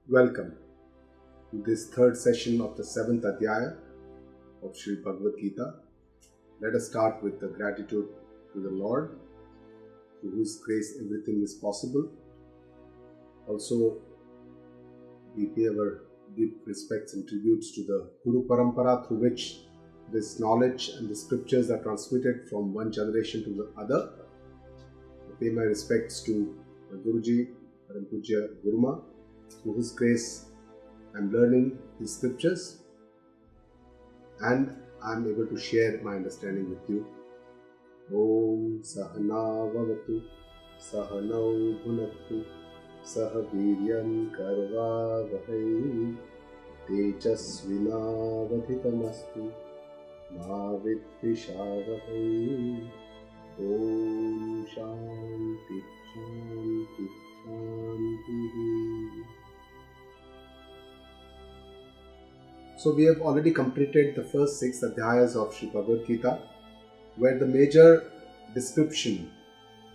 Welcome to this third session of the seventh Adhyaya of Sri Bhagavad Gita. Let us start with the gratitude to the Lord, through whose grace everything is possible. Also, we pay our deep respects and tributes to the Guru Parampara, through which this knowledge and the scriptures are transmitted from one generation to the other. I pay my respects to my Guruji, Param Pujya Guruma, through whose grace I am learning the scriptures and I am able to share my understanding with you. Om Sahana Vavatu Sahanau Bhunaktu Sah Viryam Karva Vahai Tejasvinavadhitamastu Ma Vidvishavahai. Om Shanti Shanti Shanti. So we have already completed the first 6 adhyayas of Sri Bhagavad Gita, where the major description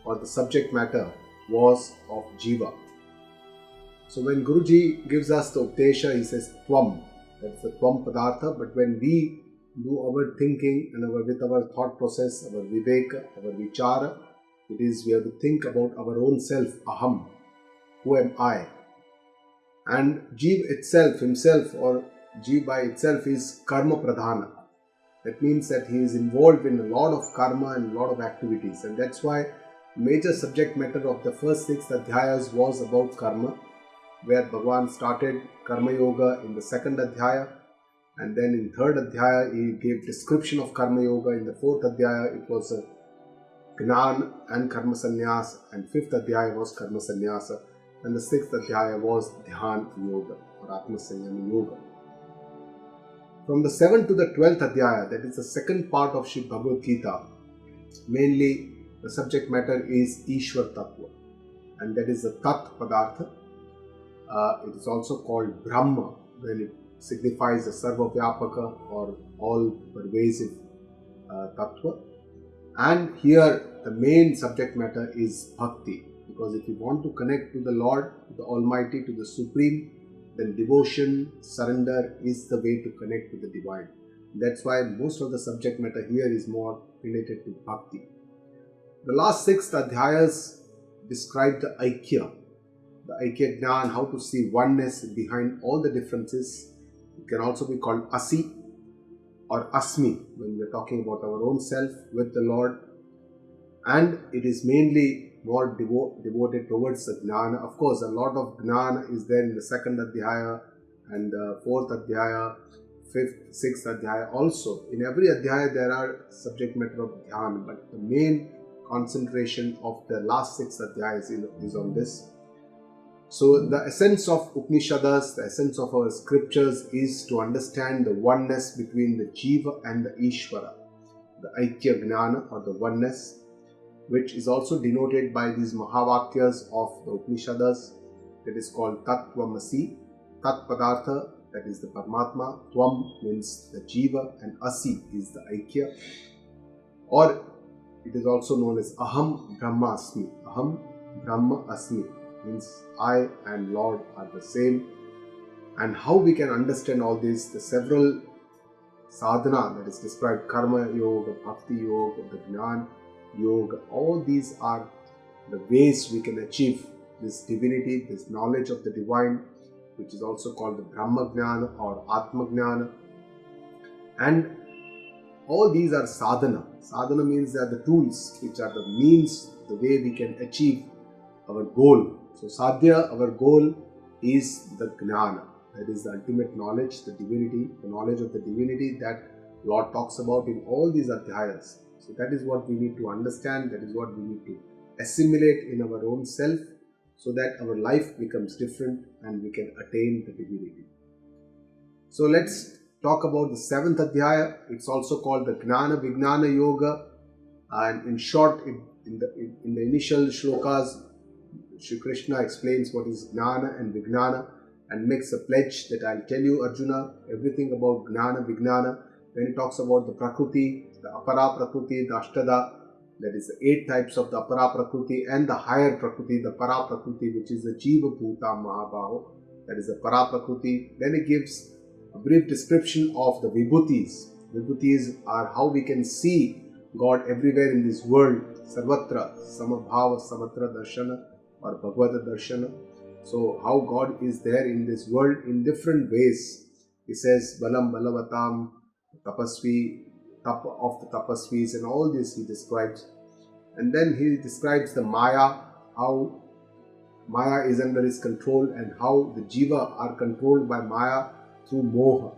or the subject matter was of Jiva. So when Guruji gives us the Updesha, he says Tvam, that's the Tvam Padartha, but when we do our thinking and with our thought process, our Viveka, our Vichara, it is we have to think about our own self, Aham, who am I? And Jiva itself, himself, or Jiva by itself is Karma Pradhana. That means that he is involved in a lot of karma and a lot of activities, and that's why major subject matter of the first 6 adhyayas was about karma, where Bhagavan started Karma Yoga in the second adhyaya, and then in third adhyaya he gave description of Karma Yoga. In the fourth adhyaya it was Gnan and Karma Sannyas, and fifth adhyaya was Karma Sannyasa, and the sixth adhyaya was Dhyan Yoga or Atma Sanyami Yoga. From the 7th to the 12th adhyaya, that is the second part of Sri Bhagavad Gita, mainly the subject matter is Ishwar Tattva, and that is the Tat Padartha. It is also called Brahma when it signifies the Sarva Vyapaka or all pervasive Tattva. And here the main subject matter is Bhakti, because if you want to connect to the Lord, to the Almighty, to the Supreme, then devotion, surrender is the way to connect to the Divine. That's why most of the subject matter here is more related to Bhakti. The last 6 adhyayas describe the Aikya Gnan, how to see oneness behind all the differences. It can also be called Asi or Asmi when we are talking about our own self with the Lord. And it is mainly more devoted towards the Gnana. Of course, a lot of Gnana is there in the second Adhyaya and the fourth Adhyaya, fifth, sixth Adhyaya also. In every Adhyaya there are subject matter of Dhyan, but the main concentration of the last 6 Adhyayas is on this. So the essence of Upanishads, the essence of our scriptures is to understand the oneness between the Jiva and the Ishvara, the Aikya Gnana or the oneness, which is also denoted by these Mahavakyas of the Upanishads, that is called Tattvamasi, Tat Padartha, that is the Paramatma, Tvam means the Jiva, and Asi is the Aikya, or it is also known as Aham Brahma Asmi. Aham Brahma Asmi means I and Lord are the same. And how we can understand all this, the several sadhana that is described, Karma Yoga, Bhakti Yoga, the Gnan Yoga, all these are the ways we can achieve this divinity, this knowledge of the Divine, which is also called the Brahma Gnana or Atma Gnana. And all these are sadhana. Sadhana means they are the tools, which are the means, the way we can achieve our goal. So sadhya, our goal is the Gnana, that is the ultimate knowledge, the divinity, the knowledge of the divinity that Lord talks about in all these adhyayas. So that is what we need to understand, that is what we need to assimilate in our own self, so that our life becomes different and we can attain the divinity. So let's talk about the 7th adhyaya. It's also called the Gnana Vijnana Yoga, and in short, in the initial shlokas, Shri Krishna explains what is Gnana and Vijnana and makes a pledge that I'll tell you, Arjuna, everything about Gnana Vijnana. When he talks about the Prakriti, the Apara Prakriti, the Ashtada, that is the 8 types of the Apara Prakriti, and the higher Prakriti, the Para Prakriti, which is the Jiva Bhuta Mahabaho. that is the Para Prakriti. Then he gives a brief description of the Vibhutis. Vibhutis are how we can see God everywhere in this world. Sarvatra, Samabhava, Samatra Darshana or Bhagavata Darshana. So how God is there in this world in different ways. He says Balam Balavatam, Tapasvi, Tap of the Tapasvis, and all this he describes. And then he describes the Maya, how Maya is under his control and how the Jiva are controlled by Maya through Moha.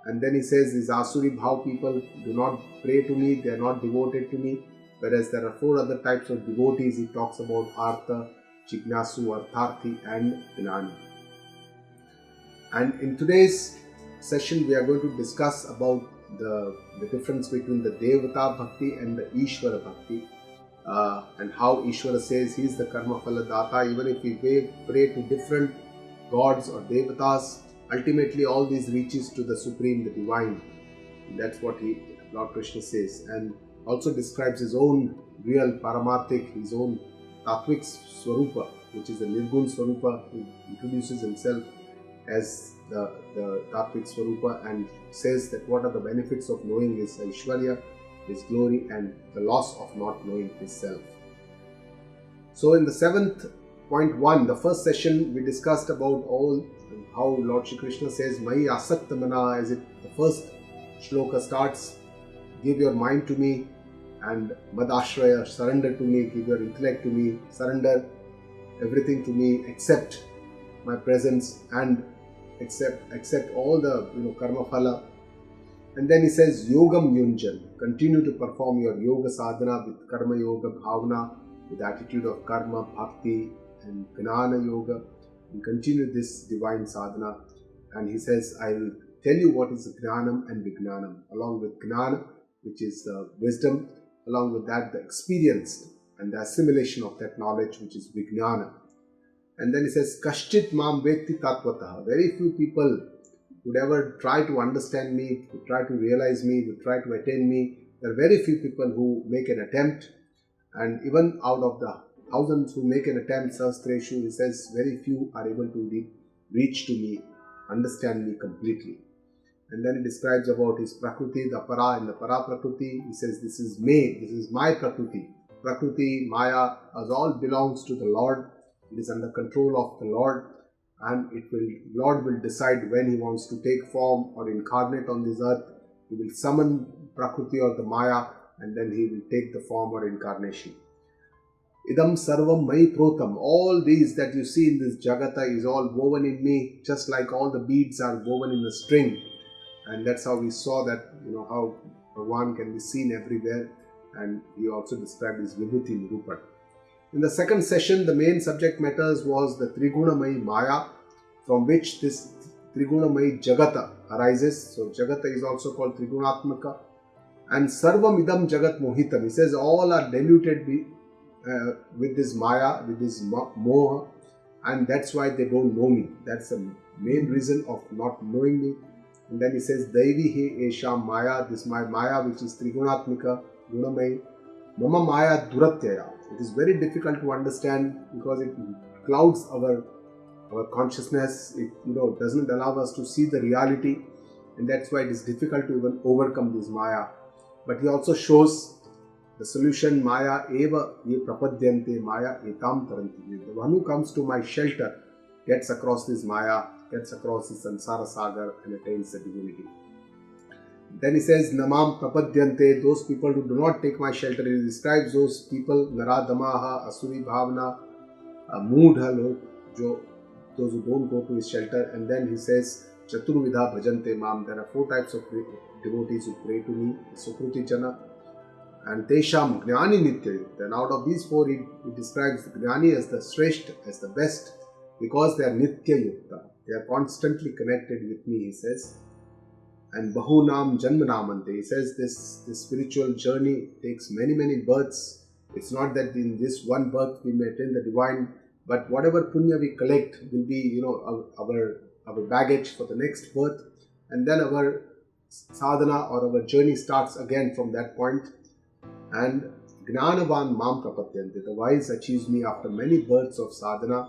And then he says these Asuri Bhav people do not pray to me, they are not devoted to me. Whereas there are 4 other types of devotees. He talks about Artha, Jignasu, Artharthi and Gnani. And in today's session we are going to discuss about the difference between the Devata Bhakti and the Ishvara Bhakti. And how Ishvara says he is the Karma Phala Data. Even if we pray to different gods or Devatas, ultimately all these reaches to the Supreme, the Divine. That's what Lord Krishna says. And also describes his own real Paramarthik, his own Tatvik Swarupa, which is the Nirgun Swarupa. He introduces himself as the Tatvik Swarupa and says that what are the benefits of knowing his Aishwarya, his glory, and the loss of not knowing his self. So in the 7th.1, the first session, we discussed about how Lord Shri Krishna says, Mai Asakta Mana, as the first shloka starts, give your mind to me, and Madashraya, surrender to me, give your intellect to me, surrender everything to me, accept my presence and accept all the karma phala. And then he says Yogam Yunjan, continue to perform your yoga sadhana with karma yoga bhavana, with attitude of karma, bhakti and gnana yoga, and continue this divine sadhana. And he says, I will tell you what is gnanam and vignanam, along with gnana, which is wisdom, along with that the experience and the assimilation of that knowledge, which is vignana. And then he says Kashchit mam vetti tattvataha, very few people would ever try to understand me, would try to realize me, would try to attain me. There are very few people who make an attempt, and even out of the thousands who make an attempt, Sahasreshu, he says very few are able to reach to me, understand me completely. And then he describes about his Prakriti, the Para and the Para Prakriti. He says this is my Prakriti. Prakriti, Maya, as all belongs to the Lord. It is under control of the Lord. And Lord will decide when he wants to take form or incarnate on this earth. He will summon Prakriti or the Maya, and then he will take the form or incarnation. Idam sarvam mai protam. All these that you see in this Jagata is all woven in me, just like all the beads are woven in a string. And that's how we saw that, how Bhagavan can be seen everywhere. And he also described his Vibhuti Nirupan. In the second session, the main subject matters was the Trigunamai Maya, from which this Trigunamai Jagata arises. So Jagata is also called Trigunatmaka. And Sarvam Idam Jagat Mohitam. He says all are diluted with this Maya, with this Moha, and that's why they don't know me. That's the main reason of not knowing me. And then he says Daivi He Esham Maya, this my Maya which is Trigunatmika, Gunamai, Mama Maya Duratyaya. It is very difficult to understand because it clouds our consciousness. It doesn't allow us to see the reality, and that's why it is difficult to even overcome this Maya. But he also shows the solution. Maya eva ye prapadyante Maya etam taranti. The one who comes to my shelter gets across this Maya, gets across the samsara sagar and attains the divinity. Then he says, Namam prapadyante, those people who do not take my shelter. He describes those people, Naradamaha, Asuri Bhavana, Moodha Lok, those who don't go to his shelter. And then he says, Chaturvidha Bhajante Mam. There are 4 types of devotees who pray to me, Sukruti Jana, and Tesham Gnani Nitya. Then out of these 4, he describes Gnani as the Shreshth, as the best, because they are Nitya Yukta. They are constantly connected with me, he says. And Bahunam Janmanamante. He says this spiritual journey takes many births. It's not that in this one birth we may attain the divine, but whatever punya we collect will be, our baggage for the next birth. And then our sadhana or our journey starts again from that point. And Gnanavan Mam Prapatyante. The wise achieves me after many births of sadhana.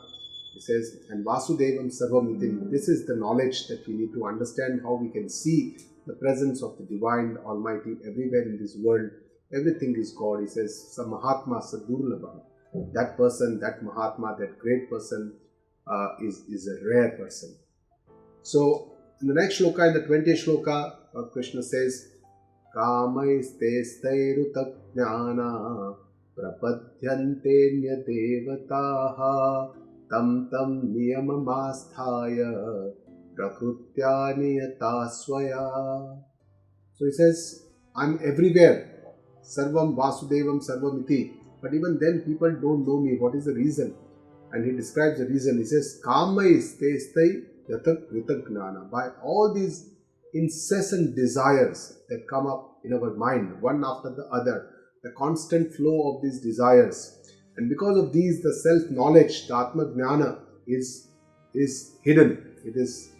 He says, and Vasudevam Sarvamitim. This is the knowledge that we need to understand, how we can see the presence of the Divine, the Almighty everywhere in this world. Everything is God. He says, Samahatma Sadurlabha. That person, that Mahatma, that great person is a rare person. So, in the next shloka, in the 20th shloka, Krishna says, Kamaistestairutak jnana prapadyante devataha tam niyamamasthaya prakrutya niyata swaya. So he says, I'm everywhere. Sarvam Vasudevam Sarvamiti. But even then people don't know me. What is the reason? And he describes the reason. He says, Kamaistestai yatak gnana. By all these incessant desires that come up in our mind, one after the other, the constant flow of these desires. And because of these, the self-knowledge, the Atma Jnana is hidden. It is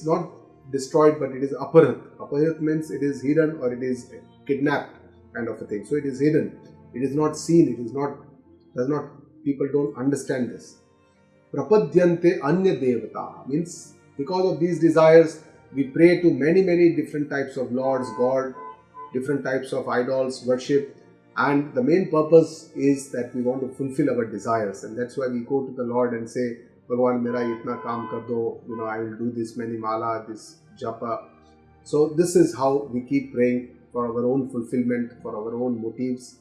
not destroyed, but it is aparat. Aparat means it is hidden or it is kidnapped kind of a thing. So it is hidden. It is not seen. People don't understand this. Prapadyante anya devata means because of these desires, we pray to many different types of lords, God, different types of idols, worship. And the main purpose is that we want to fulfill our desires. And that's why we go to the Lord and say, Bhagwan, mera itna kaam kar do, I will do this many mala, this japa. So this is how we keep praying for our own fulfillment, for our own motives.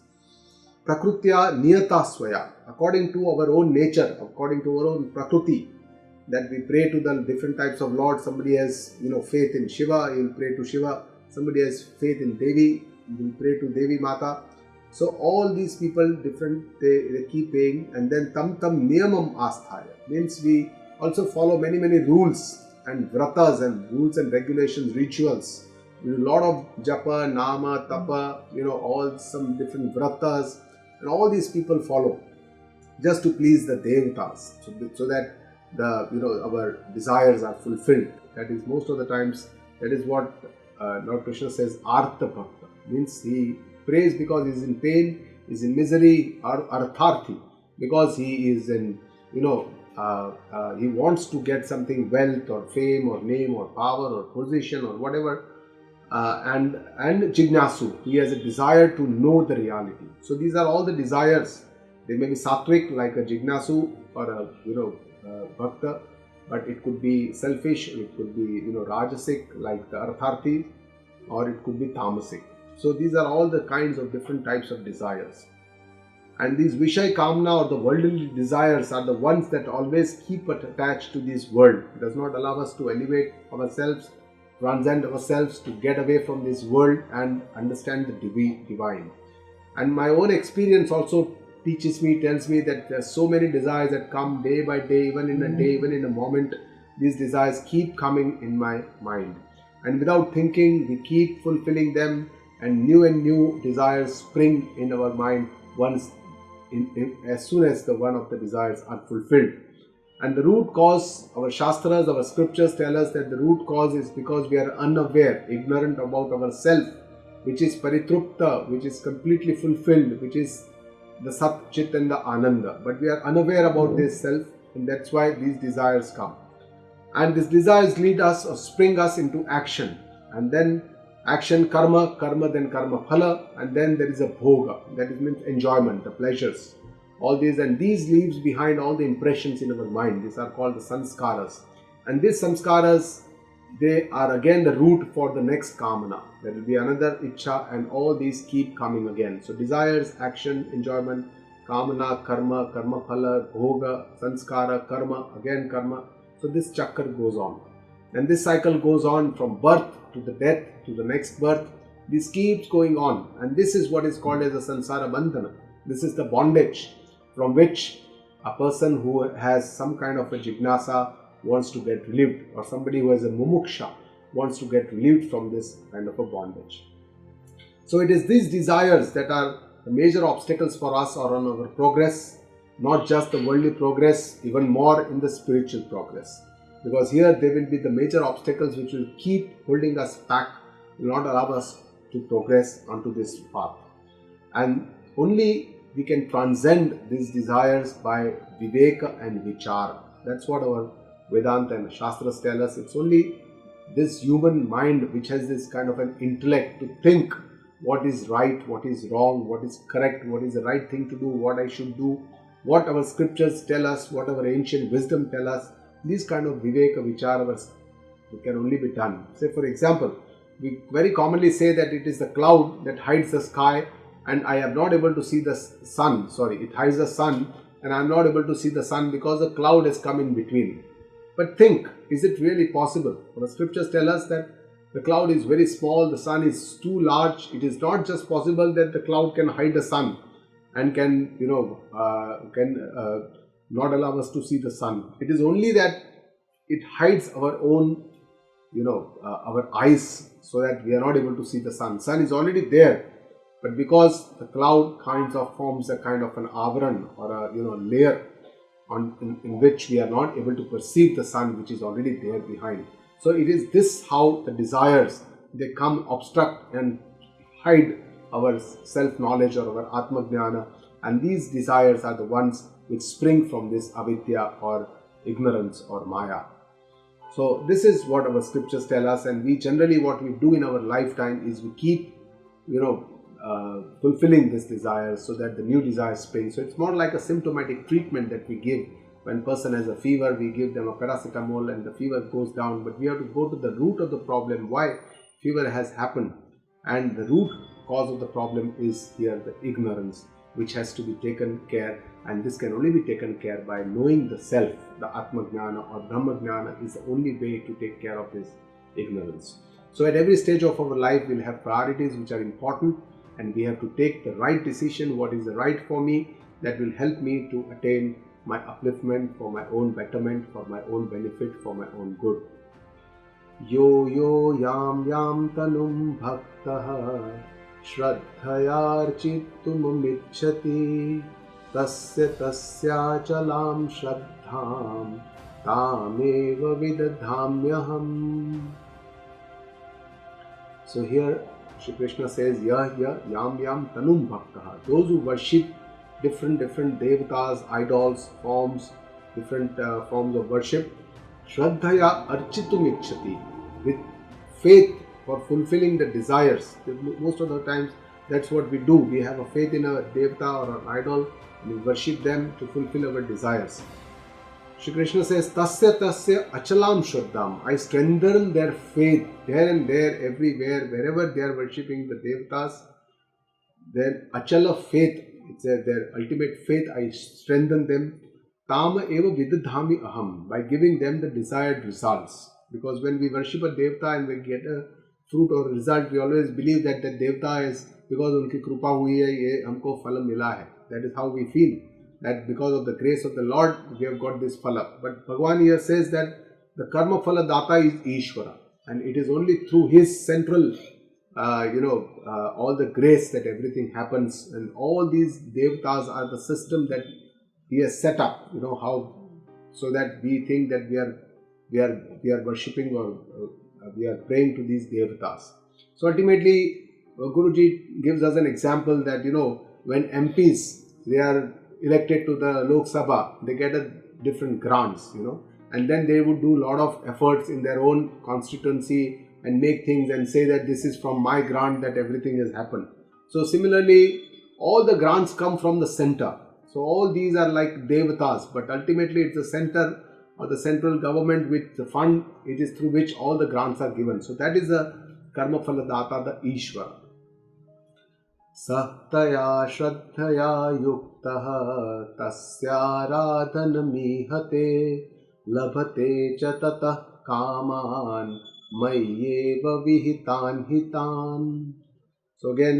Prakrutya niyata swaya, according to our own nature, according to our own prakruti, that we pray to the different types of lords. Somebody has, faith in Shiva, he will pray to Shiva. Somebody has faith in Devi, he will pray to Devi Mata. So all these people different, they keep praying. And then tam niyamam asthaya means we also follow many rules and vratas and rules and regulations, rituals. We do a lot of japa, nama, tapa, all some different vratas, and all these people follow just to please the devatas, so that our desires are fulfilled. That is most of the times, that is what Lord Krishna says, Artha Bhakta, means he prays because he is in pain, is in misery, or Artharthi, because he is in, he wants to get something, wealth or fame or name or power or position or whatever. And Jignasu, he has a desire to know the reality. So these are all the desires. They may be sattvic like a Jignasu or a Bhakta, but it could be selfish, it could be Rajasic like the Artharthi, or it could be Tamasic. So these are all the kinds of different types of desires. And these Vishai Kamna or the worldly desires are the ones that always keep us attached to this world. It does not allow us to elevate ourselves, transcend ourselves, to get away from this world and understand the divine. And my own experience also tells me that there are so many desires that come day by day, even in a day, even in a moment. These desires keep coming in my mind. And without thinking, we keep fulfilling them, and new desires spring in our mind as soon as the one of the desires are fulfilled. And the root cause, our Shastras, our scriptures tell us that the root cause is because we are unaware, ignorant about ourself, which is Paritrupta, which is completely fulfilled, which is the Sat, Chit and the Ananda. But we are unaware about this self, and that's why these desires come. And these desires lead us or spring us into action. And then action, karma, then karma phala, and then there is a bhoga, that means enjoyment, the pleasures. All these, and these leaves behind all the impressions in our mind. These are called the sanskaras. And these sanskaras, they are again the root for the next kamana. There will be another ichcha, and all these keep coming again. So desires, action, enjoyment, kamana, karma phala, bhoga, sanskara, karma, again karma. So this chakra goes on. And this cycle goes on from birth to the death to the next birth. This keeps going on. And this is what is called as a sansara bandhana. This is the bondage from which a person who has some kind of a jignasa wants to get relieved, or somebody who has a mumuksha wants to get relieved from this kind of a bondage. So it is these desires that are the major obstacles for us or on our progress, not just the worldly progress, even more in the spiritual progress. Because here there will be the major obstacles which will keep holding us back, will not allow us to progress onto this path. And only we can transcend these desires by viveka and vichara. That's what our Vedanta and Shastras tell us. It's only this human mind which has this kind of an intellect to think what is right, what is wrong, what is correct, what is the right thing to do, what I should do, what our scriptures tell us, what our ancient wisdom tell us. These kind of viveka vicharas can only be done. Say for example, we very commonly say that it is the cloud that hides the sky and I am not able to see the sun. It hides the sun and I am not able to see the sun because the cloud has come in between. But think, is it really possible? The scriptures tell us that the cloud is very small, the sun is too large. It is not just possible that the cloud can hide the sun and can not allow us to see the sun. It is only that it hides our own, our eyes, so that we are not able to see the sun. Sun is already there, but because the cloud kinds of forms a kind of an avaran or a layer in which we are not able to perceive the sun which is already there behind. So it is this how the desires, they come obstruct and hide our self-knowledge or our Atma-jnana, and these desires are the ones which spring from this avidya or ignorance or maya. So this is what our scriptures tell us, and we generally what we do in our lifetime is we keep fulfilling this desire so that the new desire springs. So it's more like a symptomatic treatment that we give. When person has a fever, we give them a paracetamol and the fever goes down, but we have to go to the root of the problem, why fever has happened, and the root cause of the problem is here the ignorance, which has to be taken care, and this can only be taken care by knowing the self. The Atma-jnana or Brahma-jnana is the only way to take care of this ignorance. So at every stage of our life, we'll have priorities which are important, and we have to take the right decision, what is the right for me, that will help me to attain my upliftment, for my own betterment, for my own benefit, for my own good. Yo yo yam yam tanum bhaktaha shraddhayarchittum ichchati tasya tasya chalam shraddham tameva vidadhamyaham. So here Shri Krishna says, yam yam tanum bhaktaha. Those who worship different devatas, idols, forms, different forms of worship, shraddhaya architum ichchati, with faith for fulfilling the desires. Most of the times that's what we do. We have a faith in a devata or an idol and we worship them to fulfill our desires. Shri Krishna says, tasya achalam shraddham. I strengthen their faith there and there, everywhere, wherever they are worshipping the devatas. Their achala faith, it's their ultimate faith, I strengthen them. Tama eva vidadhami aham, by giving them the desired results. Because when we worship a devata and we get a fruit or result, we always believe that the devata is because unki krupa hui hai, ye humko phala mila hai. That is how we feel, that because of the grace of the Lord, we have got this phala. But Bhagavan here says that the karma phala data is Ishvara, and it is only through his central all the grace that everything happens, and all these devatas are the system that he has set up, how, so that we think that we are worshipping or we are praying to these devatas. So ultimately, Guruji gives us an example that when MPs, they are elected to the Lok Sabha, they get a different grants, and then they would do a lot of efforts in their own constituency and make things and say that this is from my grant that everything has happened. So similarly, all the grants come from the center. So all these are like devatas, but ultimately it's the center or the central government with the fund, it is through which all the grants are given. So that is the karma phala data, the Ishvara. Sahtaya shraddhaya yuktaha tasya radhanamihate labhate cha tatah kaman mayyeva vihitan hitan. So again,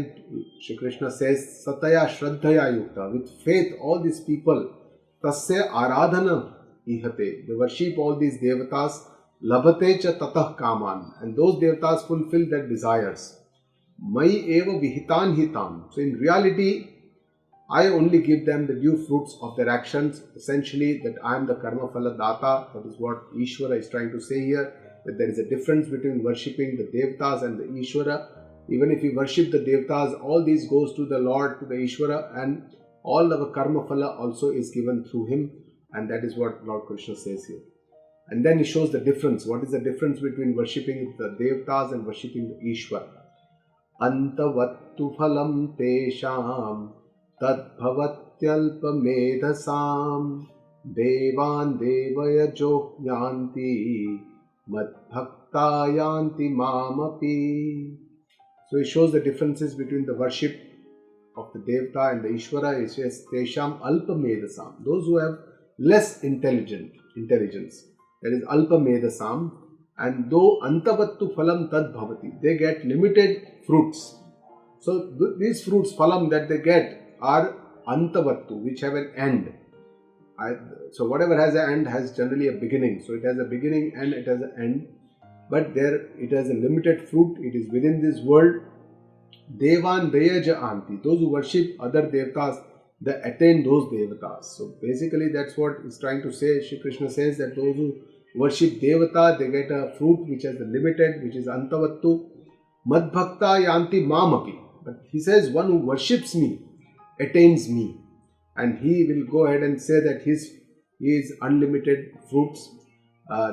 Shri Krishna says, Sataya Shraddhaya Yukta, with faith, all these people, Tasya Aradhana Ihate, they worship all these devatas, Labhate cha tatah kaman, and those devatas fulfill their desires. Mai eva vihitan hitan. So in reality, I only give them the due fruits of their actions. Essentially, that I am the karma phala data. That is what Ishvara is trying to say here, that there is a difference between worshipping the devatas and the Ishvara. Even if we worship the devatas, all these goes to the Lord, to the Ishvara, and all our karma phala also is given through him. And that is what Lord Krishna says here. And then he shows the difference. What is the difference between worshipping the Devtas and worshipping the Ishwar? Antavattu phalam tesham tad bhavatyalpamedhasam devan devayajo yanti mad bhakta yanti mamapi. So he shows the differences between the worship of the Devta and the Ishvara. He says tesham alpamedhasam, those who have less intelligence, that is alpamedhasam, and though antavattu phalam tad bhavati, they get limited fruits. So these fruits, phalam, that they get are antavattu, which have an end. So whatever has an end has generally a beginning. So it has a beginning and it has an end. But there it has a limited fruit. It is within this world. Devan Deyaja Anti. Those who worship other Devtas, they attain those Devatas. So basically that's what he's trying to say. Shri Krishna says that those who worship Devata, they get a fruit which has a limited, which is Antavattu. Mad Bhakta Yanti Mamapi. But he says one who worships me attains me. And he will go ahead and say that he is unlimited fruits.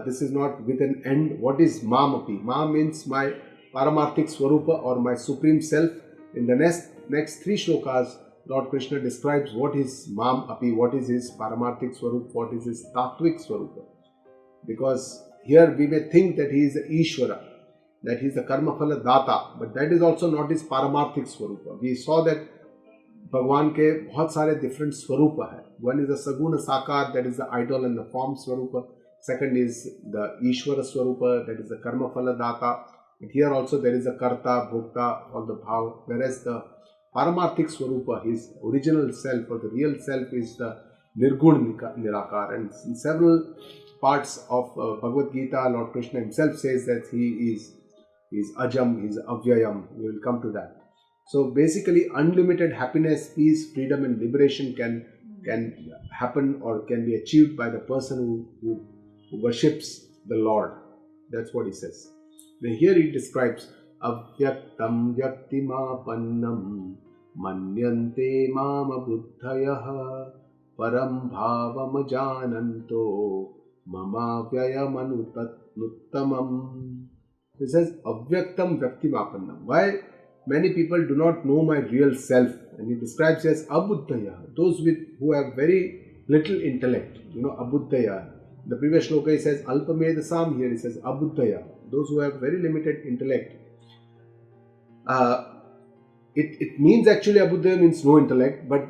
This is not with an end. What is Mamapi? Ma means my Paramarthik Swarupa or my Supreme Self. In the next three shlokas, Lord Krishna describes what is Mamapi, what is his Paramarthik Swarupa, what is his Tattvik Swarupa. Because here we may think that he is the Ishvara, that he is the Karma Phala Data, but that is also not his Paramarthik Swarupa. We saw that भगवान के बहुत सारे different स्वरूप है. One is the Saguna Sakar, that is the idol and the form Swarupa. Second is the Ishvara Swarupa, that is the Karma Phala Data. But here also there is a Karta, Bhokta, or the Bhav. Whereas the Paramarthik Swarupa, his original self or the real self, is the Nirgun Nirakar. And in several parts of Bhagavad Gita, Lord Krishna himself says that he is Ajam, he is Avyayam. We will come to that. So basically unlimited happiness, peace, freedom and liberation can happen or can be achieved by the person who worships the Lord. That's what he says. Then here he describes Avyaktam Vyaktimapannam Manyante Mama Buddhayaha Param Bhavam Jananto Mama Vyayamanutamam. He says Avyaktam Vyaktimapannam. Why? Many people do not know my real self, and he describes as abuddhaya, those who have very little intellect. Abuddhaya. The previous shloka he says alpamedhasam, here he says abuddhaya, those who have very limited intellect. It means actually abuddhaya means no intellect, but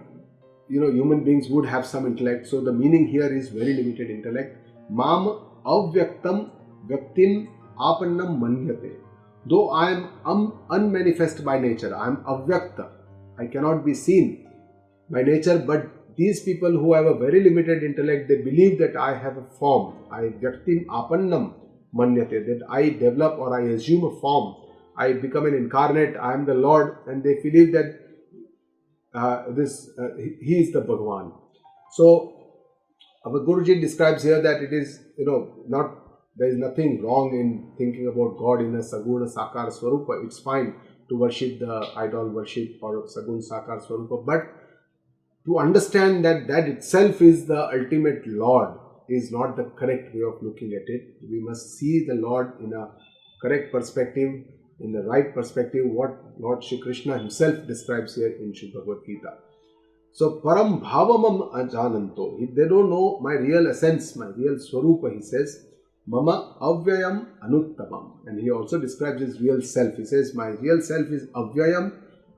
human beings would have some intellect. So the meaning here is very limited intellect. Mam avyaktam vyaktim apannam manyate. Though I am unmanifest by nature, I am avyakta, I cannot be seen by nature, but these people who have a very limited intellect, they believe that I have a form. I vyaktim apannam manyate, that I develop or I assume a form. I become an incarnate, I am the Lord, and they believe that he is the Bhagwan. So our Guruji describes here that it is, there is nothing wrong in thinking about God in a Saguna Sakar Swarupa. It's fine to worship the idol worship or Saguna Sakar Swarupa. But to understand that itself is the ultimate Lord is not the correct way of looking at it. We must see the Lord in a correct perspective, in the right perspective, what Lord Shri Krishna himself describes here in Srimad Bhagavad Gita. So, Param Bhavamam Ajananto. If they don't know my real essence, my real Swarupa, he says, Mama Avyayam Anuttamam. And he also describes his real self. He says, my real self is Avyayam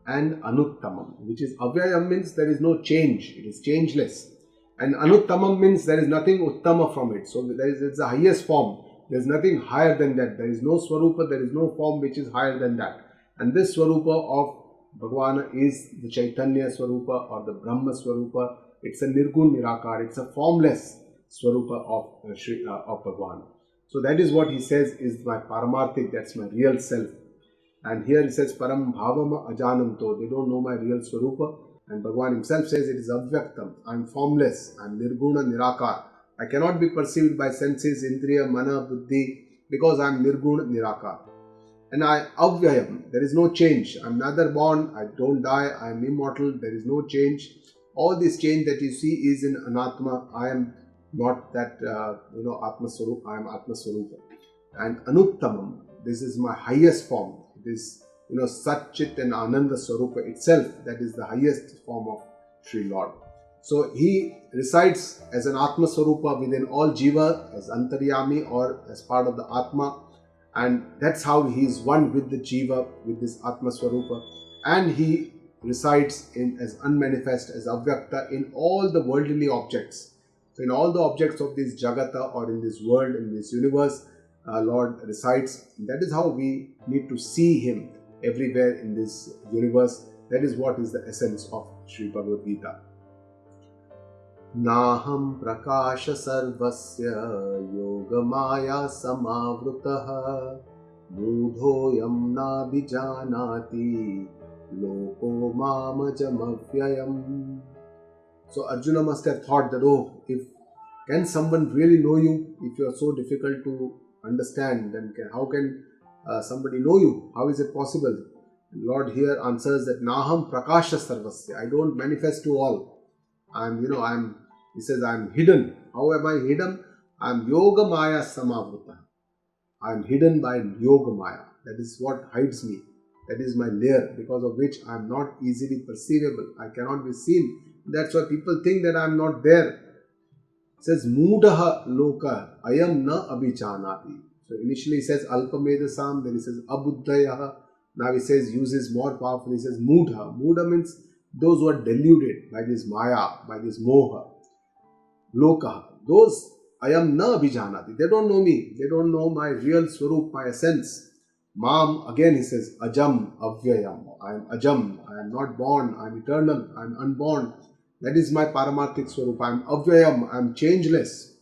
and Anuttamam. Which is, Avyayam means there is no change. It is changeless. And Anuttamam means there is nothing Uttama from it. So it's the highest form. There is nothing higher than that. There is no Swarupa, there is no form which is higher than that. And this Swarupa of Bhagwan is the Chaitanya Swarupa or the Brahma Swarupa. It's a Nirgun Nirakar. It's a formless Swarupa of Bhagwan. So that is what he says is my Paramarthik, that's my real self. And here he says Param Bhavama Ajananto, they don't know my real Swarupa. And Bhagwan himself says it is Avyaktam, I am formless, I am Nirguna Nirakar. I cannot be perceived by senses, Indriya, Mana, Buddhi, because I am Nirguna Nirakar. And I Avyayam, there is no change. I am neither born, I don't die, I am immortal, there is no change. All this change that you see is in Anatma. I am not that Atma Swarup, I am Atma Swarupa. And Anuttamam, this is my highest form. It is Satchit and Ananda Swarupa itself, that is the highest form of Sri Lord. So he resides as an Atma Swarupa within all Jiva, as Antaryami or as part of the Atma, and that's how he is one with the Jiva, with this Atma Swarupa, and he resides in as unmanifest, as Avyakta in all the worldly objects. So in all the objects of this Jagata or in this world, in this universe, Lord resides. That is how we need to see him everywhere in this universe. That is what is the essence of Sri Bhagavad Gita. Naham prakasha sarvasya yogamaya samavruta mudhoyam nabhijanati loko mamajamavyayam. So Arjuna must have thought that, oh, if can someone really know you, if you are so difficult to understand, then how can somebody know you? How is it possible? Lord here answers that Naham prakasha sarvasya. I don't manifest to all. He says, I'm hidden. How am I hidden? I'm yoga maya samavruta. I'm hidden by yoga maya. That is what hides me. That is my lair, because of which I am not easily perceivable. I cannot be seen. That's why people think that I am not there. It says, Mudaha loka ayam na abhichanati. So initially he says alpamedasam, then he says abuddhayaha. Now he says, uses more powerful, he says mudha. Mudha means those who are deluded by this maya, by this moha. Loka. Those ayam na abhijanati. They don't know me. They don't know my real swarup, my essence. Mam, again he says, ajam avyayam. I am ajam. I am not born. I am eternal. I am unborn. That is my paramarthik swarup. I am avyayam. I am changeless.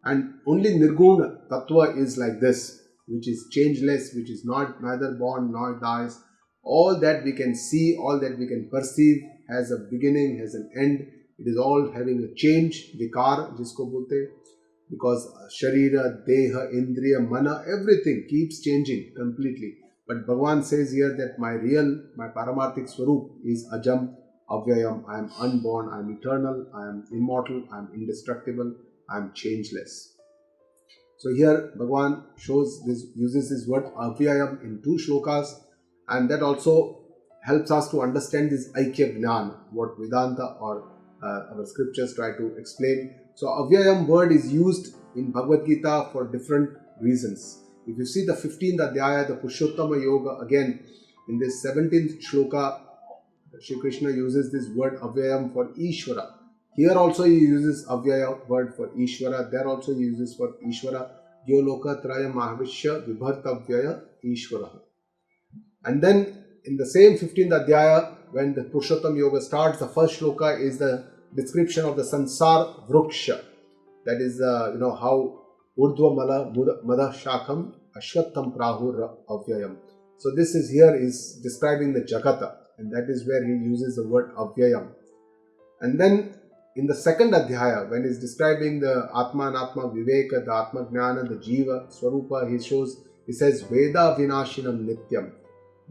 And only nirguna tattva is like this, which is changeless, which is neither born nor dies. All that we can see, all that we can perceive has a beginning, has an end. It is all having a change, vikar, jisko bolte, because sharira, deha, indriya, mana, everything keeps changing completely. But Bhagavan says here that my paramarthik swarup is ajam, avyayam. I am unborn, I am eternal, I am immortal, I am indestructible, I am changeless. So here Bhagavan uses this word avyayam in 2 shlokas, and that also helps us to understand this Aikya Gnana, what Vedanta or our scriptures try to explain. So avyayam word is used in Bhagavad Gita for different reasons. If you see the 15th Adhyaya, the Purushottam Yoga, again in this 17th shloka, Shri Krishna uses this word avyayam for Ishvara. Here also he uses avyaya word for Ishvara. There also he uses for Ishvara. Gyoloka traya mahavishya vibhartavyaya Ishvara. And then in the same 15th Adhyaya, when the Purushottam Yoga starts, the first shloka is the description of the Sansar Vruksha. That is, how Urdhva Mala Madha Shakham Ashwattham Prahur Avyayam. So this is describing the Jagata, and that is where he uses the word Avyayam. And then in the 2nd Adhyaya, when he is describing the Atma and Atma Viveka, the Atma Jnana, the Jiva, Swarupa, he says Veda Vinashinam Nityam.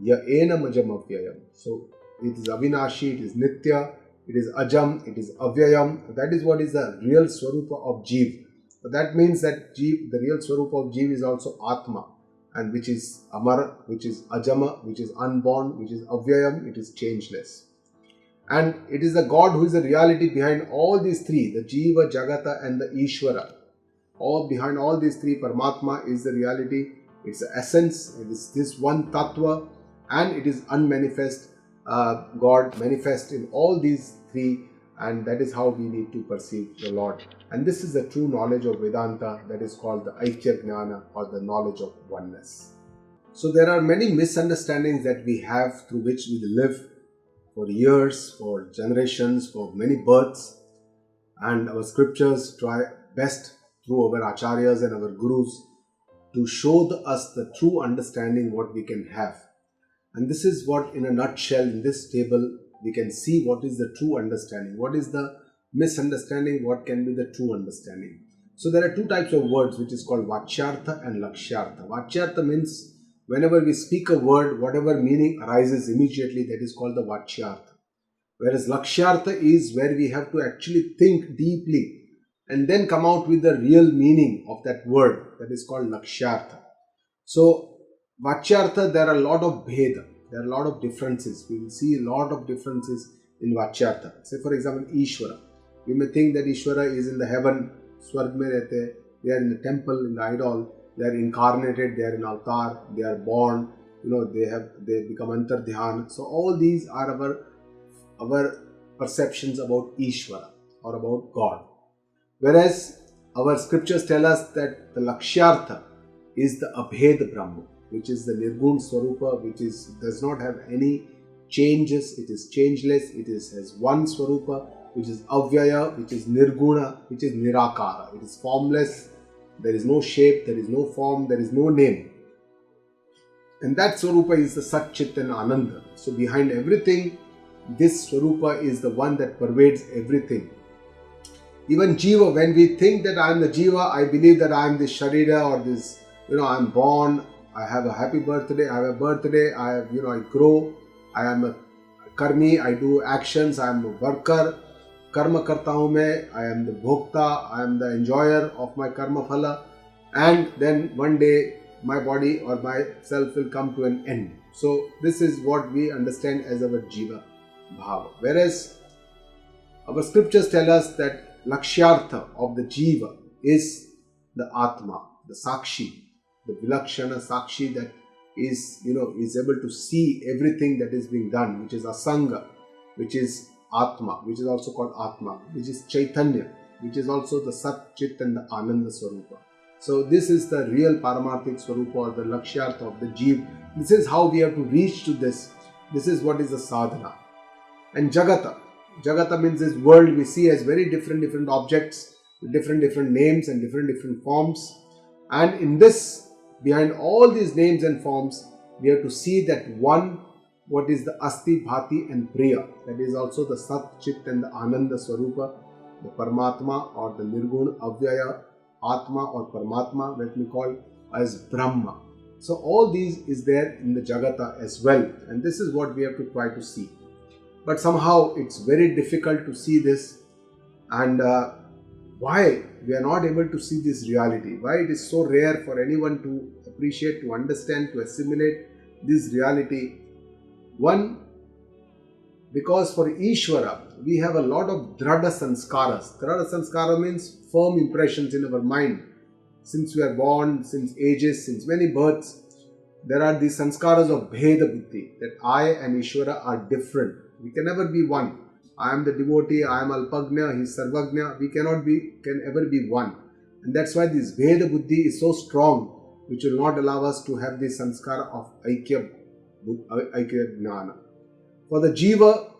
Ya ena majam avyayam. So it is avinashi, it is nitya, it is ajam, it is avyayam. That is what is the real swarupa of Jeev. So that means that Jeev, the real swarupa of Jeev is also Atma, and which is amar, which is ajama, which is unborn, which is avyayam, it is changeless. And it is the God who is the reality behind all these 3, the Jiva, Jagata and the Ishvara. All behind all these 3, Paramatma is the reality, it's the essence, it is this one tattva, and it is unmanifest, God manifest in all these 3, and that is how we need to perceive the Lord. And this is the true knowledge of Vedanta, that is called the Aikya Gnana, or the knowledge of oneness. So there are many misunderstandings that we have through which we live for years, for generations, for many births, and our scriptures try best through our acharyas and our gurus to show us the true understanding what we can have. And this is what, in a nutshell, in this table, we can see what is the true understanding, what is the misunderstanding, what can be the true understanding. So there are 2 types of words, which is called Vachyartha and Lakshyartha. Vachyartha means whenever we speak a word, whatever meaning arises immediately, that is called the Vachyartha. Whereas Lakshyartha is where we have to actually think deeply and then come out with the real meaning of that word, that is called Lakshyartha. So, Vachyartha, there are a lot of bheda, there are a lot of differences. We will see a lot of differences in Vachyartha. Say, for example, Ishvara. We may think that Ishvara is in the heaven, Swarg mein rehte, they are in the temple, in the idol, they are incarnated, they are in avatar, they are born, they become antardhyan. So all these are our perceptions about Ishvara or about God. Whereas our scriptures tell us that the Lakshyartha is the Abhed Brahma, which is the Nirgun Swarupa, which does not have any changes, it is changeless, has one Swarupa, which is Avyaya, which is Nirguna, which is Nirakara. It is formless, there is no shape, there is no form, there is no name. And that Swarupa is the Sat Chit and Ananda. So behind everything, this Swarupa is the one that pervades everything. Even Jiva, when we think that I am the Jiva, I believe that I am this Sharira or this, I am born, I have a happy birthday, I grow, I am a Karmi, I do actions, I am a worker, Karma karta hu main, I am the Bhokta, I am the enjoyer of my Karma Phala, and then one day my body or myself will come to an end. So this is what we understand as our Jiva Bhava. Whereas our scriptures tell us that Lakshyartha of the Jiva is the Atma, the Sakshi, the Vilakshana Sakshi that is able to see everything that is being done, which is Asanga, which is Atma, which is also called Atma, which is Chaitanya, which is also the Sat, Chit and the Ananda Swarupa. So this is the real Paramarthik Swarupa or the Lakshyartha of the Jeev. This is how we have to reach to this. This is what is the sadhana. And Jagata. Jagata means this world we see as very different objects with different names and different forms. And in this, behind all these names and forms, we have to see that one, what is the Asti, Bhati and Priya. That is also the Sat, Chit and the Ananda Swarupa, the Paramatma or the Nirgun, Avyaya, Atma or Paramatma, that we call as Brahma. So all these is there in the Jagata as well, and this is what we have to try to see. But somehow it's very difficult to see this, and why we are not able to see this reality, why it is so rare for anyone to appreciate, to understand, to assimilate this reality. One, because for Ishvara, we have a lot of Dhrada Sanskaras. Dhrada Sanskara means firm impressions in our mind. Since we are born, since ages, since many births, there are these sanskaras of Bheda Buddhi, that I and Ishvara are different. We can never be one. I am the devotee, I am Alpagnya, he is Sarvagnya. We can ever be one. And that's why this Bheda Buddhi is so strong, which will not allow us to have this sanskara of Aikya Jnana. For the Jiva,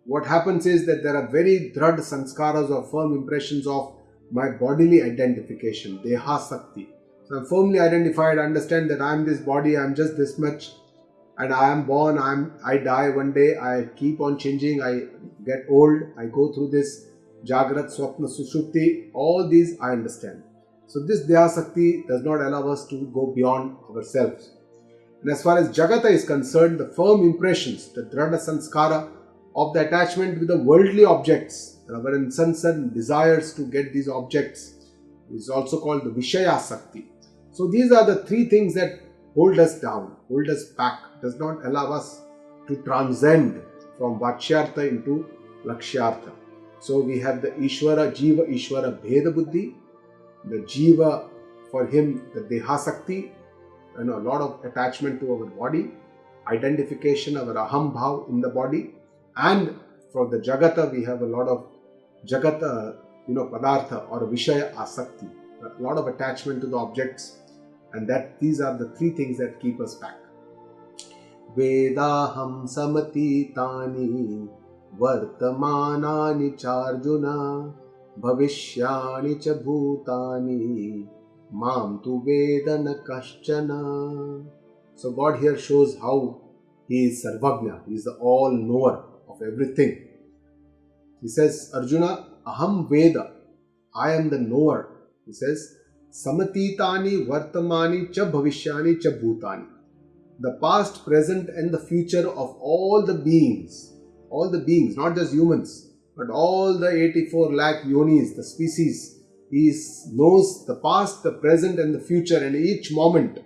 what happens is that there are very Dhrad sanskaras or firm impressions of my bodily identification, Deha Sakti. So I am firmly identified, I understand that I am this body, I am just this much, and I am born, I die one day, I keep on changing, I get old, I go through this Jagrat, Swapna, Sushupti, all these I understand. So this Deha Sakti does not allow us to go beyond ourselves. And as far as Jagata is concerned, the firm impressions, the Dhrada Sanskara of the attachment with the worldly objects, our incessant desires to get these objects, is also called the Vishaya Sakti. So these are the three things that hold us down, hold us back, does not allow us to transcend from Vachyartha into Lakshyartha. So we have the Ishvara, Jiva, Ishvara, Bheda Buddhi, the Jiva, for him the Deha Sakti, a lot of attachment to our body, identification, our Aham Bhav in the body, and for the Jagata we have a lot of Jagata, Padartha or Vishaya Asakti, a lot of attachment to the objects, and that these are the three things that keep us back. Vedaham samatitani vartamanani charjuna bhavishyani cha bhutani mam tu vedana kaschana. So God here shows how He is Sarvagnya, He is the all-knower of everything. He says, Arjuna, Aham Veda, I am the knower. He says, Samatitani Vartamani Cha Bhavishyani Cha Bhutani. The past, present and the future of all the beings, not just humans, but all the 84 lakh yonis, the species, he knows the past, the present and the future, and each moment,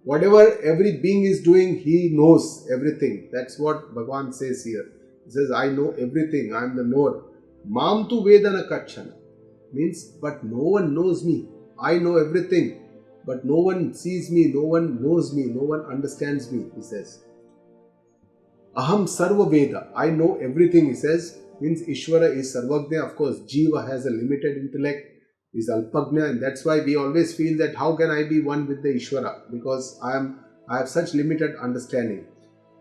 whatever every being is doing, he knows everything. That's what Bhagavan says here. He says, I know everything, I am the knower. Mam tu vedana kachana. Means, but no one knows me. I know everything, but no one sees me, no one knows me, no one understands me, he says. Aham sarva veda. I know everything, he says. Means Ishvara is sarvagnya. Of course, Jiva has a limited intellect, is alpagnya, and that's why we always feel that how can I be one with the Ishvara? Because I have such limited understanding.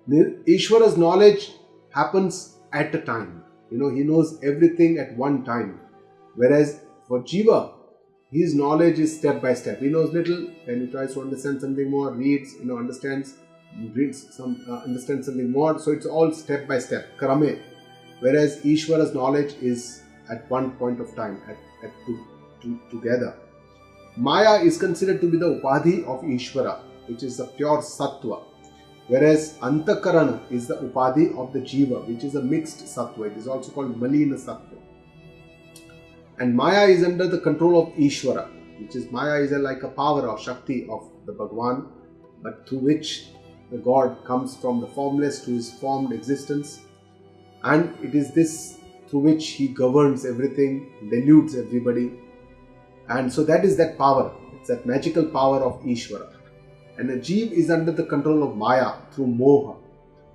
Ishvara's knowledge happens at a time. He knows everything at one time. Whereas for Jiva, his knowledge is step by step. He knows little, and he tries to understand something more, reads, understands something more. So it's all step by step, krame. Whereas Ishvara's knowledge is at one point of time, together. Maya is considered to be the upadhi of Ishvara, which is the pure sattva. Whereas Antakarana is the upadhi of the Jiva, which is a mixed sattva. It is also called Malina sattva. And Maya is under the control of Ishvara, which is Maya is like a power or Shakti of the Bhagwan, but through which the God comes from the formless to his formed existence. And it is this through which he governs everything, deludes everybody. And so that is that power. It's that magical power of Ishvara. And the Jeev is under the control of Maya through Moha.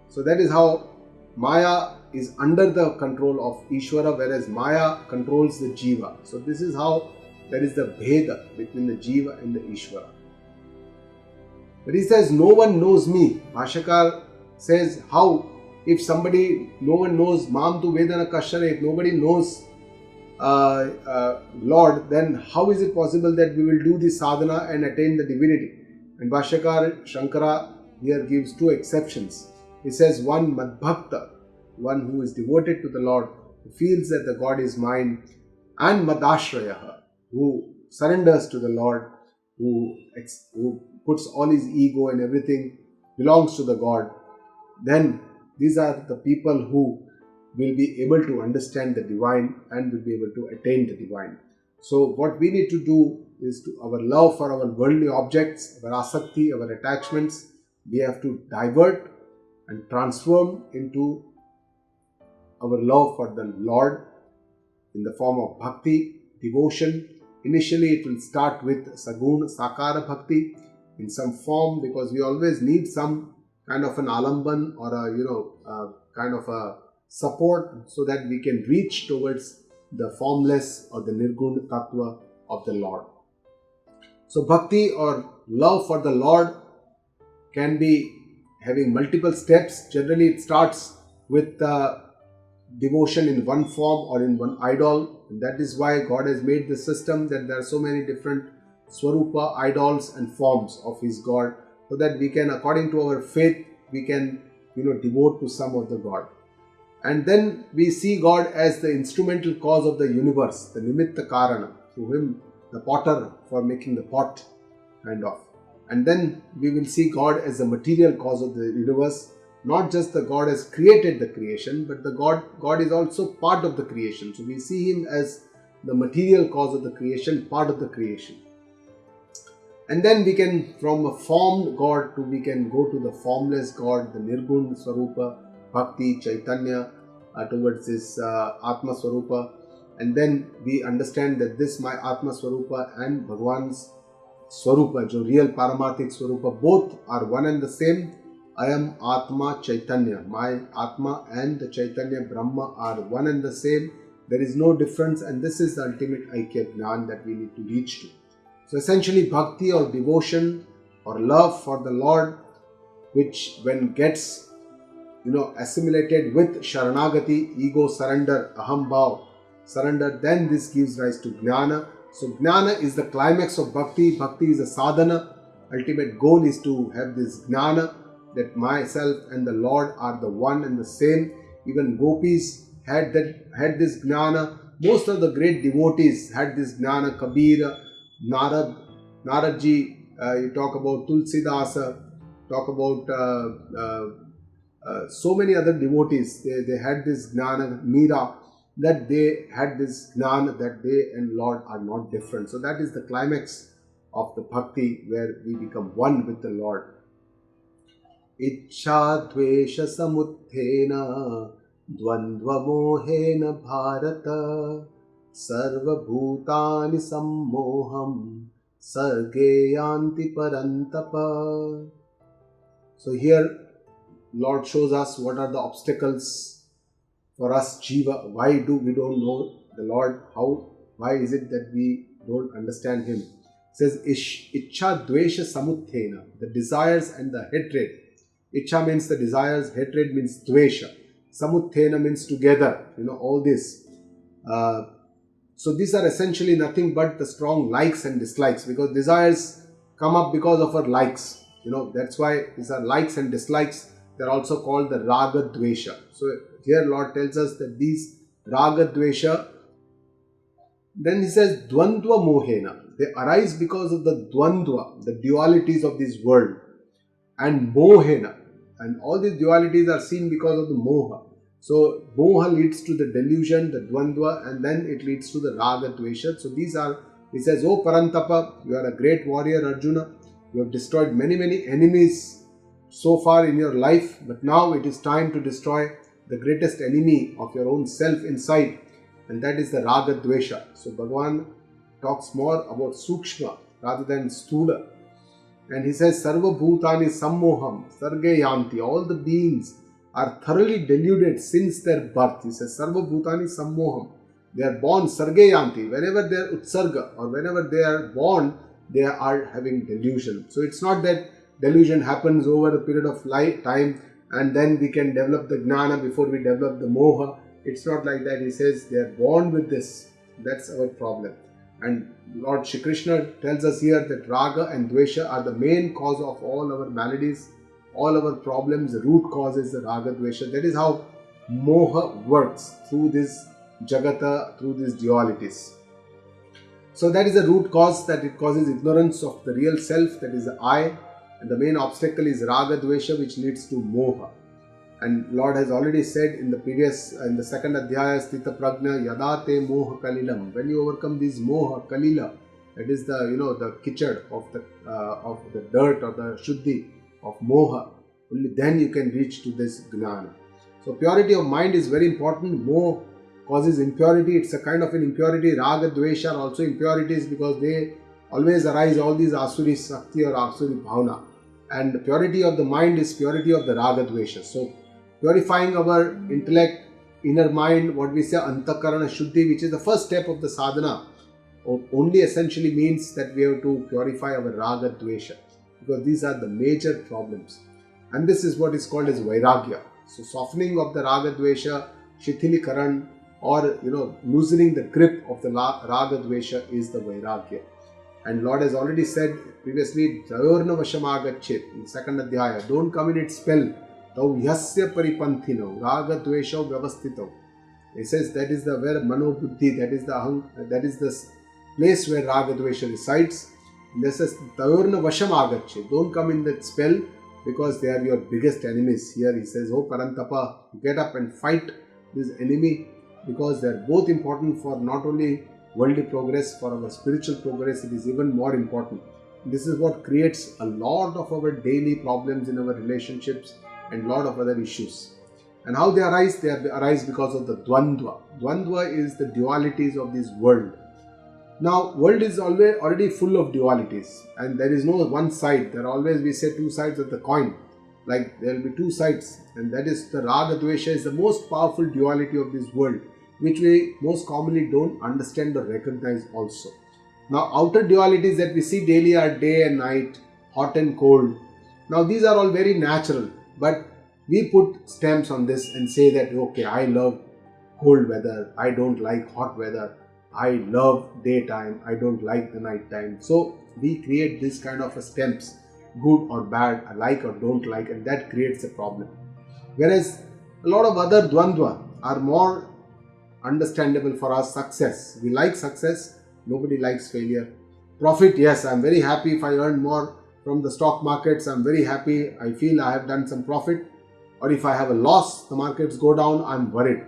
So that is how Maya is under the control of Ishvara, whereas Maya controls the Jiva. So this is how there is the Bheda between the Jiva and the Ishvara. But he says, no one knows me. Bhashyakar says, how? If no one knows Mam tu Vedana Kashana, if nobody knows Lord, then how is it possible that we will do this sadhana and attain the divinity? And Bhashyakar Shankara here gives two exceptions. He says, one Madbhakta, one who is devoted to the Lord, who feels that the God is mine, and Madashrayaha, who surrenders to the Lord, who puts all his ego and everything belongs to the God. Then these are the people who will be able to understand the divine and will be able to attain the divine. So what we need to do is our love for our worldly objects, our asakti, our attachments, we have to divert and transform into our love for the Lord in the form of bhakti, devotion. Initially it will start with saguna, sakara bhakti in some form, because we always need some kind of an alamban or a kind of a support so that we can reach towards the formless or the nirguna tattva of the Lord. So bhakti or love for the Lord can be having multiple steps. Generally it starts with devotion in one form or in one idol, and that is why God has made the system that there are so many different swarupa, idols and forms of his God, so that we can, according to our faith, we can devote to some of the God. And then we see God as the instrumental cause of the universe, the nimitta karana, through him the potter for making the pot, kind of. And then we will see God as the material cause of the universe. Not just the God has created the creation, but the God is also part of the creation. So we see him as the material cause of the creation, part of the creation. And then we can, from a formed God we can go to the formless God, the Nirgun Swarupa, Bhakti, Chaitanya, towards this Atma Swarupa. And then we understand that this my Atma Swarupa and Bhagwan's Swarupa, jo real Paramarthik Swarupa, both are one and the same. I am Atma Chaitanya. My Atma and the Chaitanya Brahma are one and the same. There is no difference, and this is the ultimate Aikya Jnana that we need to reach to. So essentially bhakti or devotion or love for the Lord, which when gets assimilated with Sharanagati, ego surrender, aham bhav, surrender, then this gives rise to Jnana. So Jnana is the climax of Bhakti. Bhakti is a sadhana. Ultimate goal is to have this Jnana, that myself and the Lord are the one and the same. Even gopis had this Jnana. Most of the great devotees had this Jnana. Kabir, Naradji, you talk about Tulsidasa, talk about so many other devotees. They had this Jnana. Meera, that they had this jnana that they and Lord are not different. So that is the climax of the bhakti where we become one with the Lord. Ichha dvesha samuthena dvandva mohena bharata sarva bhutani sammoham sarge yanti parantapa. So here Lord shows us what are the obstacles for us jiva. Why do we don't know the Lord? Why is it that we don't understand Him? It says Ichha dvesha samuthena, the desires and the hatred. Ichha means the desires, hatred means dvesha, samuthena means together, all this. So these are essentially nothing but the strong likes and dislikes, because desires come up because of our likes. That's why these are likes and dislikes. They're also called the raga dvesha. So here Lord tells us that these raga dvesha, then He says dvandva mohena. They arise because of the dvandva, the dualities of this world, and mohena. And all these dualities are seen because of the moha. So moha leads to the delusion, the dvandva, and then it leads to the raga dvesha. So these are, He says, "Oh Parantapa, you are a great warrior, Arjuna. You have destroyed many, many enemies so far in your life, but now it is time to destroy the greatest enemy of your own self inside, and that is the raga dvesha." So Bhagavan talks more about sukshma rather than stula. And He says, "Sarva bhutani sammoham sarge yanti." All the beings are thoroughly deluded since their birth. He says, "Sarva bhutani sammoham." They are born sarge yanti. Whenever they are utsarga or whenever they are born, they are having delusion. So it's not that delusion happens over a period of time and then we can develop the jnana before we develop the moha. It's not like that. He says they are born with this. That's our problem. And Lord Shri Krishna tells us here that raga and dvesha are the main cause of all our maladies, all our problems. The root cause is the raga dvesha. That is how moha works through this jagata, through these dualities. So that is the root cause, that it causes ignorance of the real self, that is the I. And the main obstacle is raga dvesha, which leads to moha. And Lord has already said in the second adhyaya, Sthita Prajna Yadate Moha Kalilam. When you overcome these moha, kalila, that is the kichad of the dirt or the shuddhi of moha, only then you can reach to this jnana. So purity of mind is very important. Moha causes impurity. It's a kind of an impurity. Raga, dvesha are also impurities because they always arise, all these asuri sakti or asuri bhavana. And the purity of the mind is purity of the raga dvesha. So purifying our intellect, inner mind, what we say antakarana shuddhi, which is the first step of the sadhana, only essentially means that we have to purify our raga dvesha, because these are the major problems. And this is what is called as vairagya. So softening of the raga dvesha, shithilikaran, or loosening the grip of the raga dvesha is the vairagya. And Lord has already said previously, Dayorna Vashamagachet, in second adhyaya, don't come in its spell. Tau yasya paripanthino, raga dvesha vyavastito. He says that is the where mano buddhi, that is the place where raga dvesha resides. And this says Dayorna Vashamagachet, don't come in that spell because they are your biggest enemies. Here he says, "Oh Parantapa, get up and fight this enemy," because they are both important for not only worldly progress, for our spiritual progress. It is even more important. This is what creates a lot of our daily problems in our relationships and a lot of other issues. And how they arise? They arise because of the dvandva. Dvandva is the dualities of this world. Now, world is already full of dualities, and there is no one side. There are always, we say, two sides of the coin. Like there will be two sides, and that is the raga dvesha is the most powerful duality of this world, which we most commonly don't understand or recognize also. Now, outer dualities that we see daily are day and night, hot and cold. Now, these are all very natural, but we put stamps on this and say that, okay, I love cold weather, I don't like hot weather, I love daytime, I don't like the night time. So, we create this kind of a stamps, good or bad, I like or don't like, and that creates a problem. Whereas, a lot of other dvandva are more understandable for us. Success, we like success, nobody likes failure. Profit, yes, I'm very happy if I earn more from the stock markets, I'm very happy, I feel I have done some profit. Or if I have a loss, the markets go down, I'm worried.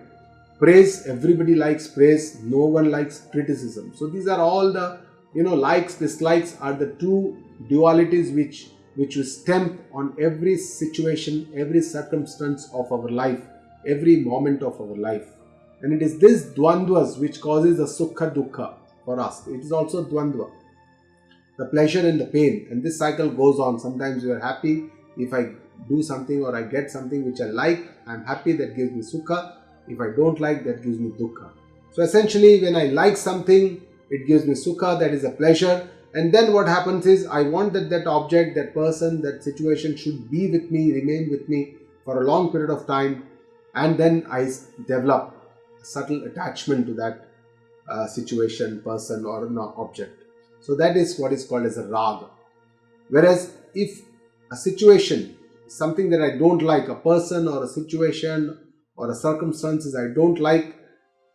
Praise, everybody likes praise, no one likes criticism. So these are all the, likes, dislikes are the two dualities which will stamp on every situation, every circumstance of our life, every moment of our life. And it is this dvandvas which causes the sukha dukkha for us. It is also dvandva, the pleasure and the pain. And this cycle goes on. Sometimes we are happy if I do something or I get something which I like, I am happy, that gives me sukha. If I don't like, that gives me dukkha. So essentially, when I like something, it gives me sukha, that is a pleasure. And then what happens is, I want that object, that person, that situation should be with me, remain with me for a long period of time. And then I develop a subtle attachment to that situation, person or an object. So that is what is called as a raga. Whereas if a situation, something that I don't like, a person or a situation or a circumstances I don't like,